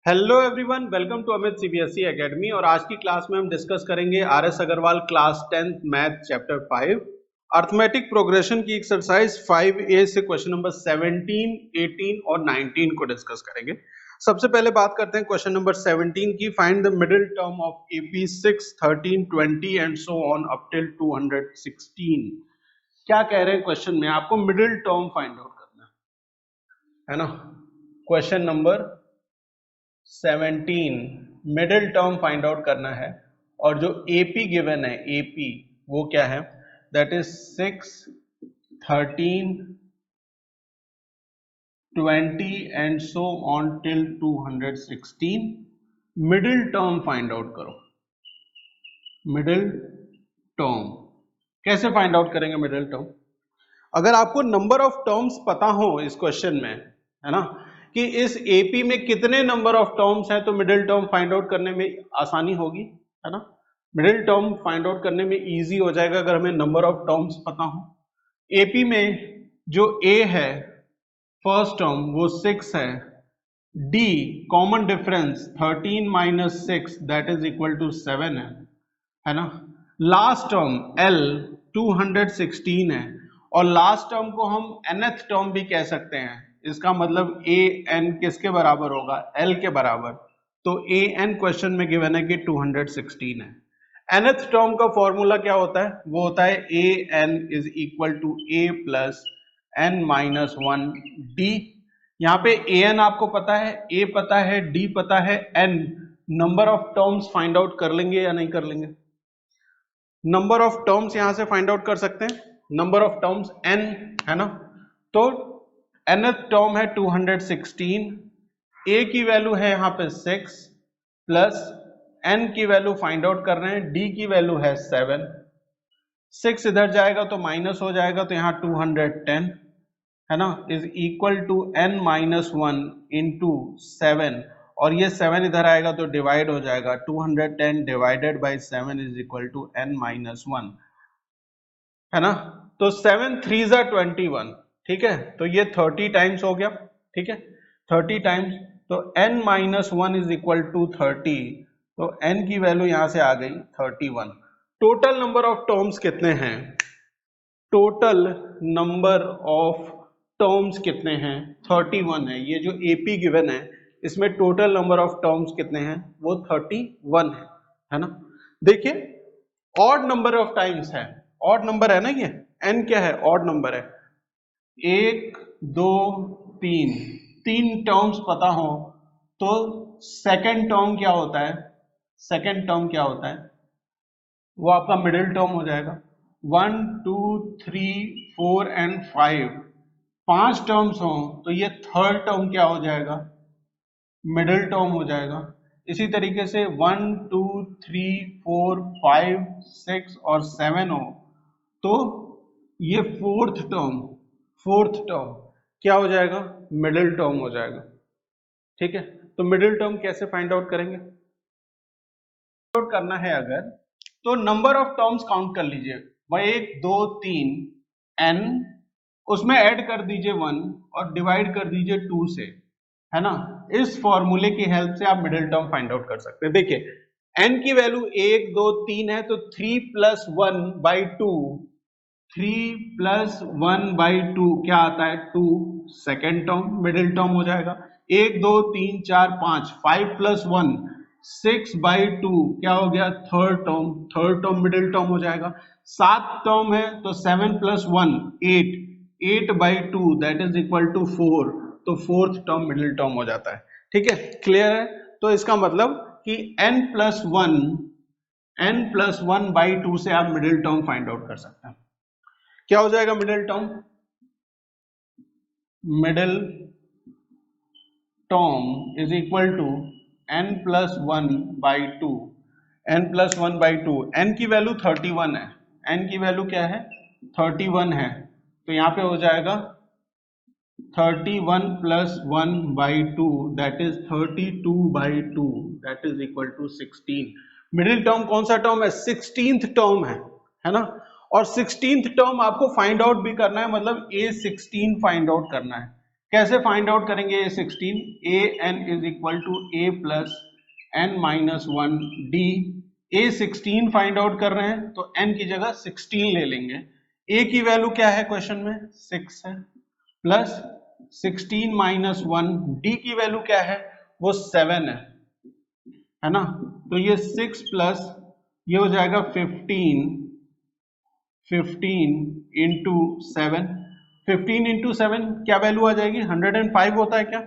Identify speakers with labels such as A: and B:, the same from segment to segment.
A: Hello everyone, welcome to Amit CBSE academy. और आज की क्लास में हम डिस्कस करेंगे RS Agarwal class 10th math chapter 5 arithmetic progression की एक्सरसाइज 5A से क्वेश्चन नंबर 17, 18 और 19 को डिस्कस करेंगे। सबसे पहले बात करते हैं क्वेश्चन नंबर 17 की। Find the middle term of AP 6, 13, 20 and so on up till 216। क्या कह रहे हैं क्वेश्चन में? आपको मिडिल टर्म फाइंड आउट करना है ना। Question number 17 middle term find out करना है। और जो एपी गिवन है, एपी वो क्या है? That is 6, 13, 20 and so on till 216। Middle term find out करो। मिडिल टर्म कैसे फाइंड आउट करेंगे? मिडिल टर्म, अगर आपको नंबर ऑफ टर्म्स पता हो इस क्वेश्चन में, है ना, कि इस एपी में कितने नंबर ऑफ टर्म्स हैं, तो मिडिल टर्म फाइंड आउट करने में आसानी होगी, है ना। मिडिल टर्म फाइंड आउट करने में इजी हो जाएगा अगर हमें नंबर ऑफ टर्म्स पता हो। एपी में जो ए है फर्स्ट टर्म वो 6 है। D common difference 13 minus 6 that is equal to 7 है ना। लास्ट टर्म एल 216 है। और लास्ट टर्म को हम nth टर्म भी कह सकते हैं। इसका मतलब ए एन किसके बराबर होगा? एल के बराबर। तो ए एन क्वेश्चन में गिवन है कि 216 है। nth टर्म का फॉर्मूला क्या होता है? वो होता है a n is equal to a plus n minus 1 d. यहाँ पे ए एन आपको पता है, ए पता है, डी पता है, n number of terms find out कर लेंगे या नहीं कर लेंगे? नंबर ऑफ टर्म्स यहां से फाइंड आउट कर सकते हैं। नंबर ऑफ टर्म्स n है ना। तो nth टर्म है 216। a की वैल्यू है यहां पे 6 प्लस n की वैल्यू फाइंड आउट कर रहे हैं, d की वैल्यू है 7। 6 इधर जाएगा तो माइनस हो जाएगा, तो यहाँ 210 है ना, is equal to n minus 1 into 7। और ये 7 इधर आएगा तो डिवाइड हो जाएगा। 210 divided by 7 is equal to n minus 1, है ना। तो 7 3 जा 21, ठीक है। तो ये 30 टाइम्स हो गया, ठीक है, 30 टाइम्स। तो n minus 1 is equal to 30। तो n की वैल्यू यहां से आ गई 31। टोटल नंबर ऑफ टर्म्स कितने हैं? टोटल नंबर ऑफ टर्म्स कितने हैं? 31 है। ये जो एपी गिवन है इसमें टोटल नंबर ऑफ टर्म्स कितने हैं? वो 31 है ना। देखिए ऑड नंबर ऑफ टाइम्स है, ऑड नंबर है ना, ये n क्या है? ऑड नंबर है। 1 2 3, तीन टर्म्स पता हो तो सेकंड टर्म क्या होता है? सेकंड टर्म क्या होता है? वो आपका मिडिल टर्म हो जाएगा। 1 2 3 4 एंड 5, 5 टर्म्स हो तो ये थर्ड टर्म क्या हो जाएगा? मिडिल टर्म हो जाएगा। इसी तरीके से 1 2 3 4 5 6 और 7 हो तो ये फोर्थ टर्म, फोर्थ टर्म क्या हो जाएगा? मिडिल टर्म हो जाएगा, ठीक है। तो मिडिल टर्म कैसे फाइंड आउट करेंगे? आउट करना है अगर, तो नंबर ऑफ टर्म्स काउंट कर लीजिए। वह 1 2 3 n, उसमें ऐड कर दीजिए 1 और डिवाइड कर दीजिए 2 से, है ना। इस फॉर्मूले की हेल्प से आप मिडिल टर्म फाइंड आउट कर सकते हैं। देखिए n की वैल्यू 1 2 3 है तो 3 प्लस 1 बाई 2, 3 प्लस 1 बाई 2 क्या आता है? 2। सेकेंड टर्म मिडिल टर्म हो जाएगा। 1 2 3 4 5, 5 प्लस 1 6 बाई 2 क्या हो गया? Third term, third term middle term हो जाएगा। 7 टर्म है तो 7 plus 1 8, 8 by 2 that is equal to 4। तो फोर्थ टर्म मिडिल टर्म हो जाता है, ठीक है। क्लियर है? तो इसका मतलब कि n प्लस 1 बाई 2 से आप मिडिल टर्म फाइंड आउट कर सकते हैं। क्या हो जाएगा middle term? Middle term is equal to n plus 1 by 2। n plus 1 by 2, n की वैल्यू 31 है, n की वैल्यू क्या है? 31 है। तो यहां पे हो जाएगा 31 plus 1 by 2 that is 32 by 2 that is equal to 16। Middle term कौन सा टर्म है? 16th टर्म है ना। और 16th टर्म आपको फाइंड आउट भी करना है, मतलब A16 फाइंड आउट करना है। कैसे फाइंड आउट करेंगे ये 16? A n is equal to a plus n minus 1 d. A 16 find out कर रहे हैं तो एन की जगह 16 ले लेंगे। ए की वैल्यू क्या है क्वेश्चन में? 6 है, प्लस 16 माइनस 1, डी की वैल्यू क्या है? वो 7 है ना। तो ये 6 प्लस ये हो जाएगा 15 इंटू 7। 15 इंटू 7 क्या वैल्यू आ जाएगी? 105 होता है क्या?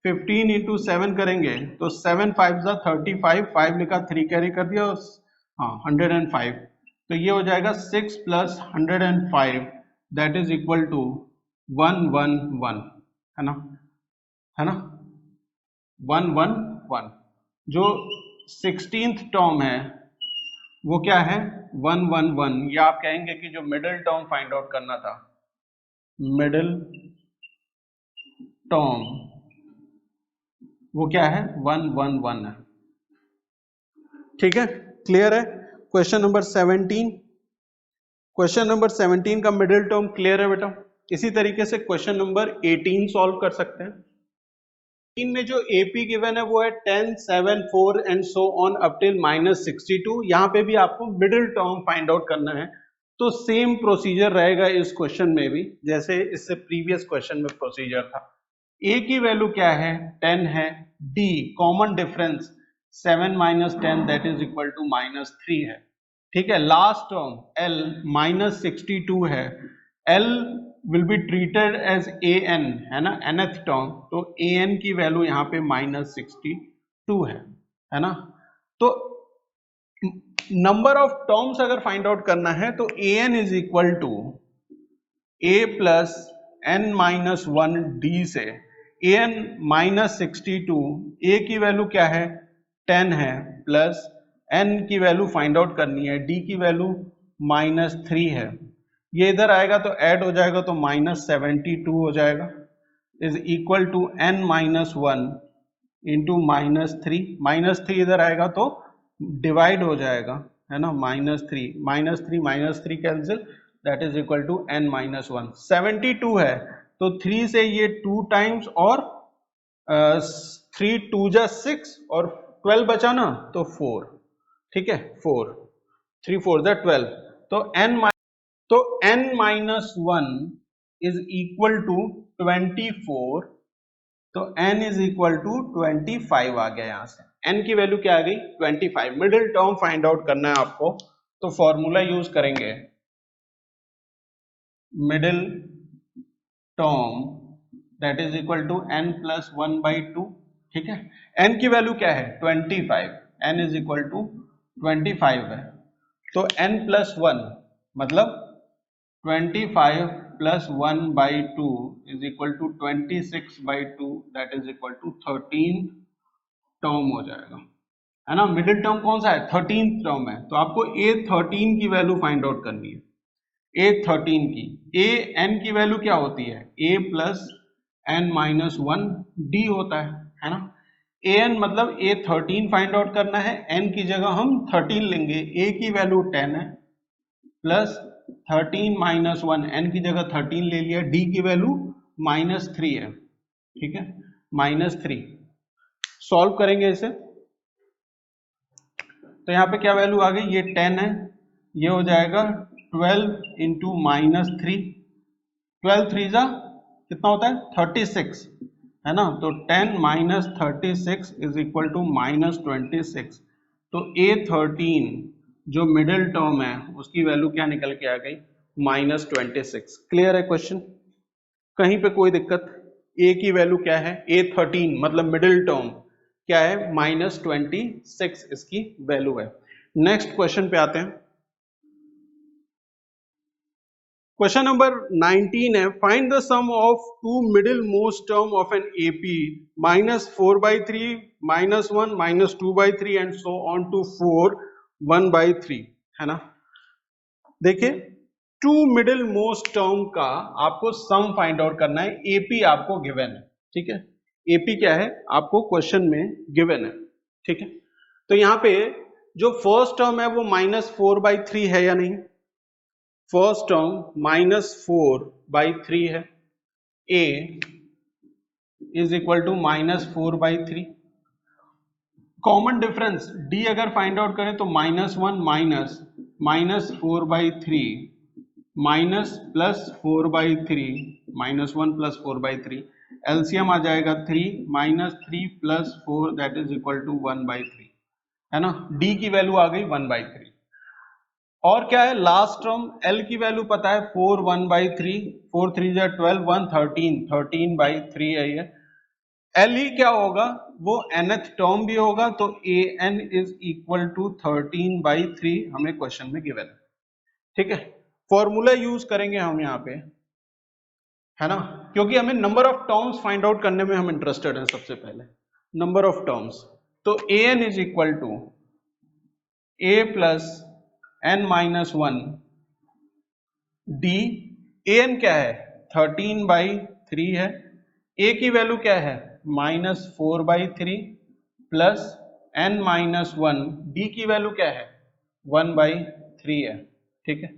A: 15 इंटू 7 करेंगे तो 7 5 जा 35, 5 लिखा, 3 कैरी कर दिया, हाँ 105। तो ये हो जाएगा 6 plus 105 that is equal to 111, है ना, है ना, 111। जो 16th टर्म है वो क्या है? 111। या आप कहेंगे कि जो मिडिल टर्म फाइंड आउट करना था, मिडिल टर्म वो क्या है? 111 है। ठीक है, क्लियर है? क्वेश्चन नंबर 17, क्वेश्चन नंबर 17 का मिडिल टर्म क्लियर है बेटा। इसी तरीके से क्वेश्चन नंबर 18 सॉल्व कर सकते हैं। में जो एपी गिवन है वो है 10, 7, 4 and so on up till -62। यहाँ पे भी आपको मिडिल टर्म फाइंड आउट करना है, तो सेम प्रोसीजर रहेगा इस क्वेश्चन में भी जैसे इससे प्रीवियस क्वेश्चन में प्रोसीजर था। ए की वैल्यू क्या है? 10 है। D common difference 7 minus 10 that is equal to -3 है। ठीक है, लास्ट टर्म एल -62 है। L will be treated as a n, है ना, nth टर्म, तो ए एन की वैल्यू यहाँ पे -62 है ना। तो नंबर ऑफ टर्म्स अगर फाइंड आउट करना है तो a n is equal to a plus n minus 1 d से ए एन -62, ए की वैल्यू क्या है? 10 है, प्लस एन की वैल्यू फाइंड आउट करनी है, डी की वैल्यू -3 है। ये इधर आएगा तो ऐड हो जाएगा तो -72 हो जाएगा, is equal to n minus 1 into -3। -3 इधर आएगा तो डिवाइड हो जाएगा, है ना, -3 cancel, that is equal to n minus 1। 72 है तो 3 से ये 2 टाइम्स और 3 2 जा 6 और 12 बचा ना तो 4। ठीक है, 4, 3 4 जा 12, तो n minus 1 is equal to 24, तो n इज इक्वल टू 25 आ गया। यहां से n की वैल्यू क्या आ गई? 25। मिडिल टर्म फाइंड आउट करना है आपको, तो फॉर्मूला यूज करेंगे, middle term that is equal to n plus 1/2। ठीक है, n की वैल्यू क्या है? 25, n इज इक्वल टू 25 है, तो n प्लस 1 मतलब 25 plus 1/2 is equal to 26/2 that is equal to 13 term हो जाएगा, है ना। मिडिल टर्म कौन सा है? 13 टर्म है, तो आपको A13 की वैल्यू फाइंड आउट करनी है। A13 की, ए एन की वैल्यू क्या होती है? A plus n minus 1 D होता है ना। ए एन मतलब A13 फाइंड आउट करना है, एन की जगह हम 13 लेंगे, ए की वैल्यू 10 है, प्लस 13 माइनस 1, एन की जगह 13 ले लिया, डी की वैल्यू -3 है। ठीक है, -3। सॉल्व करेंगे इसे तो यहाँ पे क्या वैल्यू आ गई? ये 10 है, ये हो जाएगा 12 इंटू -3, 12 3 जा कितना होता है? 36, है ना। तो 10 माइनस 36 इज इक्वल टू -26। तो A13 जो मिडिल टर्म है उसकी वैल्यू क्या निकल के आ गई? -26। क्लियर है क्वेश्चन? कहीं पे कोई दिक्कत? A की वैल्यू क्या है? A13 मतलब मिडिल टर्म क्या है? -26 इसकी वैल्यू है। नेक्स्ट क्वेश्चन पे आते हैं। क्वेश्चन नंबर 19 है, find the sum of two middle most term of an AP -4/3, -1, -2/3 and so on to 4 1/3, है ना। देखिए, टू मिडिल मोस्ट टर्म का आपको सम फाइंड आउट करना है। एपी आपको गिवन है, ठीक है, एपी क्या है आपको क्वेश्चन में गिवन है, ठीक है। तो यहां पे जो फर्स्ट टर्म है वो -4/3 है या नहीं? फर्स्ट टर्म -4/3 है, a is equal to -4/3। Common difference d अगर फाइंड आउट करें तो -1 -4/3 माइनस +4/3 -1 +4/3 एलसीएम आ जाएगा 3 -3 + 4 दैट इज इक्वल टू 1/3 है ना। डी की वैल्यू आ गई 1/3। और क्या है लास्ट टर्म एल की वैल्यू पता है 4 1/3 4 3 12 1 13 है ये। एल ही क्या होगा वो nth टर्म भी होगा तो a n is equal to 13/3 हमें क्वेश्चन में गिवन है। ठीक है फॉर्मूला यूज करेंगे हम यहाँ पे है ना क्योंकि हमें number of terms find out करने में हम इंटरेस्टेड हैं। सबसे पहले नंबर ऑफ टर्म्स तो a n is equal to a plus n-1 d n क्या है 13/3 है a की वैल्यू क्या है -4/3 प्लस n-1 डी की वैल्यू क्या है 1/3 है। ठीक है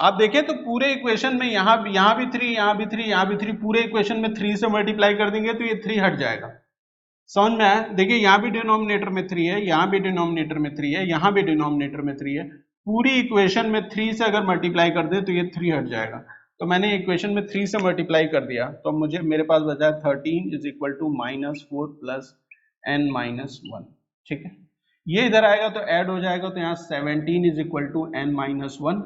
A: आप देखें तो पूरे इक्वेशन में यहाँ भी 3 यहाँ भी 3 यहाँ भी 3 पूरे इक्वेशन में 3 से मल्टीप्लाई कर देंगे तो ये 3 हट जाएगा। समझ में आया। देखिए यहाँ भी डिनोमिनेटर में 3 है यहाँ भी डिनोमिनेटर में 3 है यहाँ भी डिनोमिनेटर में 3 है पूरी इक्वेशन में 3 से अगर मल्टीप्लाई कर दे तो ये 3 हट जाएगा। तो मैंने इक्वेशन में 3 से मल्टीप्लाई कर दिया तो मुझे मेरे पास बचा है 13 is equal to -4 plus n-1। ठीक है ये इधर आएगा तो ऐड हो जाएगा तो यहाँ 17 इज इक्वल टू n-1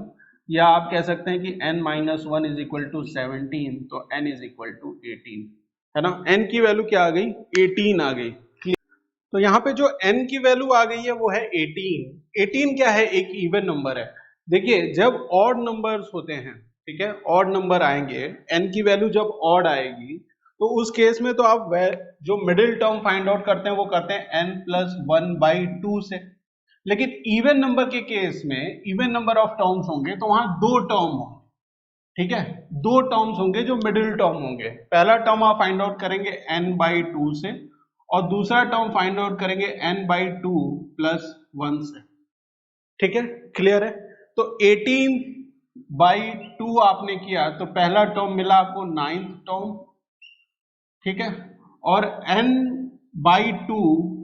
A: या आप कह सकते हैं कि n-1 इज इक्वल टू 17 तो n इज इक्वल टू 18 है ना। n की वैल्यू क्या आ गई 18 आ गई। तो यहाँ पे जो n की वैल्यू आ गई है वो है 18। 18 क्या है एक इवन नंबर है। देखिए जब ऑड नंबर्स होते हैं ठीक है ऑड नंबर आएंगे n की वैल्यू जब ऑड आएगी तो उस केस में तो आप जो मिडिल टर्म फाइंड आउट करते हैं वो करते हैं n+1/2 से। लेकिन इवन नंबर के केस में इवन नंबर ऑफ टर्म्स होंगे तो वहां 2 टर्म होंगे। ठीक है 2 टर्म्स होंगे जो मिडिल टर्म होंगे। पहला टर्म आप फाइंड आउट करेंगे n/2 से और दूसरा टर्म फाइंड आउट करेंगे n/2 + 1 से। ठीक है क्लियर है। तो 18/2 आपने किया तो पहला टर्म मिला आपको 9th टर्म। ठीक है और n/2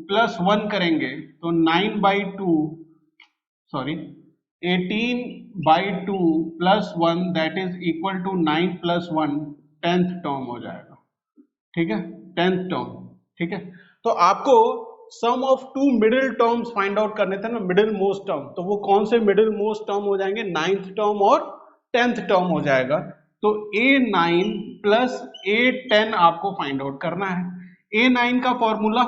A: + 1 करेंगे तो 18/2 + 1 that is equal to 9 + 1 10th term हो जाएगा। ठीक है 10th टर्म। ठीक है तो आपको sum of 2 middle terms find out करने थे ना मिडिल मोस्ट टर्म तो वो कौन से मिडिल मोस्ट टर्म हो जाएंगे 9th टर्म और 10th टर्म हो जाएगा। तो a9 + a10 आपको फाइंड आउट करना है। a9 का फॉर्मूला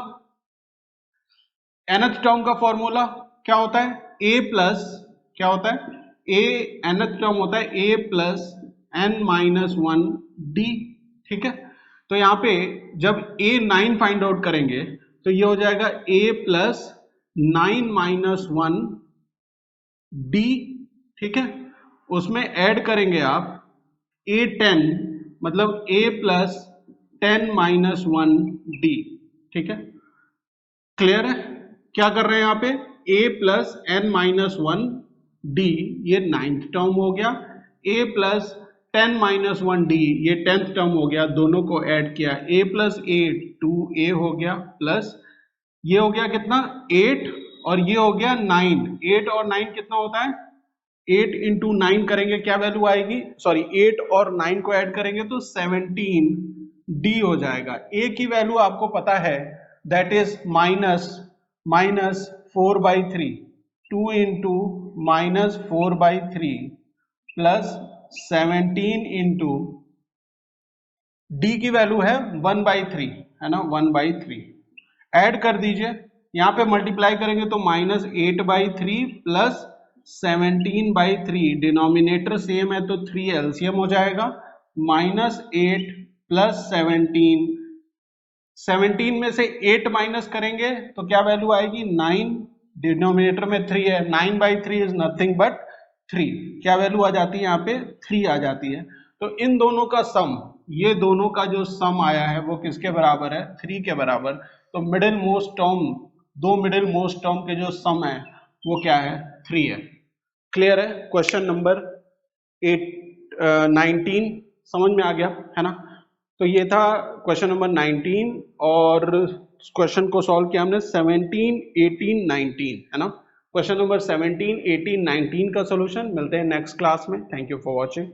A: nth टर्म का फॉर्मूला क्या होता है a प्लस क्या होता है a nth टर्म होता है a प्लस n-1 d। ठीक है तो यहाँ पे जब a9 फाइंड आउट करेंगे तो ये हो जाएगा a प्लस 9-1 d। ठीक है उसमें ऐड करेंगे आप a10 मतलब a प्लस 10-1 d। ठीक है क्लियर है। क्या कर रहे हैं यहाँ पे a प्लस n-1 d ये 9th टर्म हो गया a प्लस 10-1 d ये 10th टर्म हो गया दोनों को ऐड किया a प्लस a 2a हो गया प्लस ये हो गया कितना 8 और ये हो गया 9। 8 और 9 कितना होता है 8 × 9 करेंगे क्या वैल्यू आएगी 8 और 9 को ऐड करेंगे तो 17 d हो जाएगा। a की वैल्यू आपको पता है दैट इज -4/3 2 × -4/3 प्लस 17 × d की वैल्यू है 1/3 है ना 1/3 ऐड कर दीजिए यहाँ पे मल्टीप्लाई करेंगे तो -8/3 प्लस 17/3 डिनोमिनेटर सेम है तो 3 एलसीएम हो जाएगा -8 + 17 में से 8 माइनस करेंगे तो क्या वैल्यू आएगी 9 डिनोमिनेटर में 3 है 9/3 इज नथिंग बट 3 क्या वैल्यू आ जाती है यहाँ पे 3 आ जाती है। तो इन दोनों का सम ये दोनों का जो सम आया है वो किसके बराबर है 3 के बराबर। तो मिडिल मोस्ट टर्म दो मिडिल मोस्ट टर्म के जो सम है वो क्या है 3 है। क्लियर है। क्वेश्चन नंबर 19 समझ में आ गया है ना। तो ये था क्वेश्चन नंबर 19 और क्वेश्चन को सॉल्व किया हमने 17, 18, 19 है ना। क्वेश्चन नंबर 17, 18, 19 का सॉल्यूशन मिलते हैं नेक्स्ट क्लास में। Thank you for watching.